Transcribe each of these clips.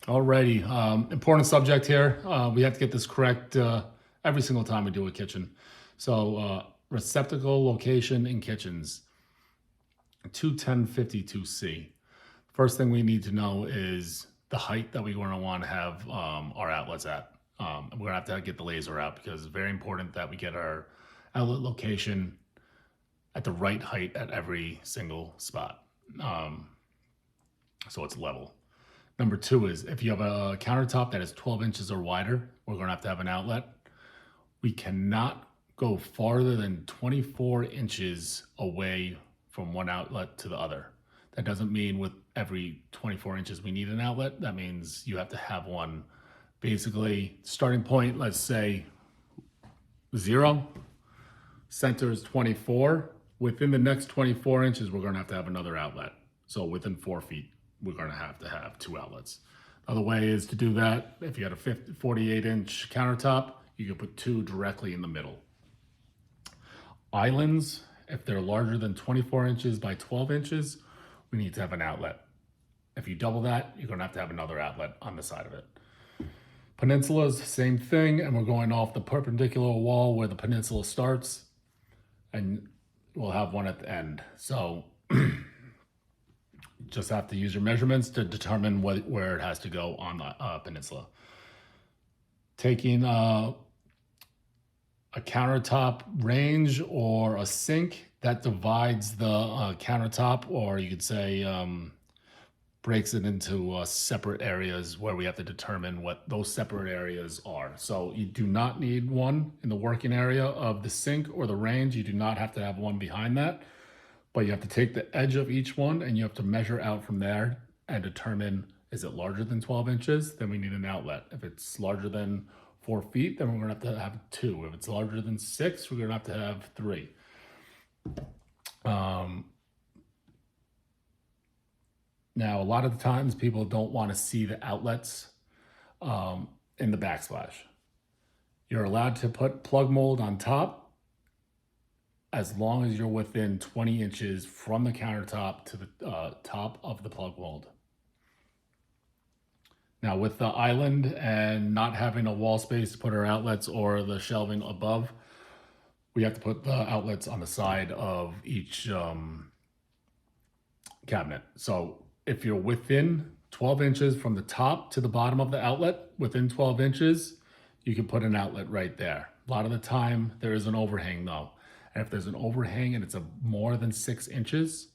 Alrighty, important subject here. We have to get this correct every single time we do a kitchen. So, receptacle location in kitchens, 21052C. First thing we need to know is the height that we're going to want to have our outlets at. We're going to have to get the laser out because it's very important that we get our outlet location at the right height at every single spot. So it's level. Number two is if you have a countertop that is 12 inches or wider, we're going to have an outlet. We cannot go farther than 24 inches away from one outlet to the other. That doesn't mean with every 24 inches we need an outlet. That means you have to have one. Basically, starting point, let's say 0, center is 24. Within the next 24 inches, we're going to have another outlet. So within 4 feet, we're going to have 2 outlets. Other way is to do that. If you had a 48-inch countertop, you can put 2 directly in the middle. Islands, if they're larger than 24 inches by 12 inches, we need to have an outlet. If you double that, you're going to have another outlet on the side of it. Peninsulas, same thing, and we're going off the perpendicular wall where the peninsula starts, and we'll have one at the end. So just have to use your measurements to determine where it has to go on the peninsula. Taking a countertop range or a sink that divides the countertop, or you could say breaks it into separate areas where we have to determine what those separate areas are. So you do not need one in the working area of the sink or the range. You do not have to have one behind that. But you have to take the edge of each one and you have to measure out from there and determine, is it larger than 12 inches? Then we need an outlet. If it's larger than 4 feet, then we're going to have 2. If it's larger than 6, we're going to have 3. Now, a lot of the times people don't want to see the outlets in the backsplash. You're allowed to put plug mold on top as long as you're within 20 inches from the countertop to the top of the plug mold. Now with the island and not having a wall space to put our outlets or the shelving above, we have to put the outlets on the side of each cabinet. So if you're within 12 inches from the top to the bottom of the outlet, within 12 inches, you can put an outlet right there. A lot of the time there is an overhang though. And if there's an overhang and it's more than 6 inches,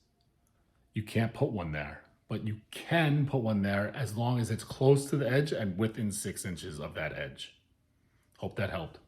you can't put one there. But you can put one there as long as it's close to the edge and within 6 inches of that edge. Hope that helped.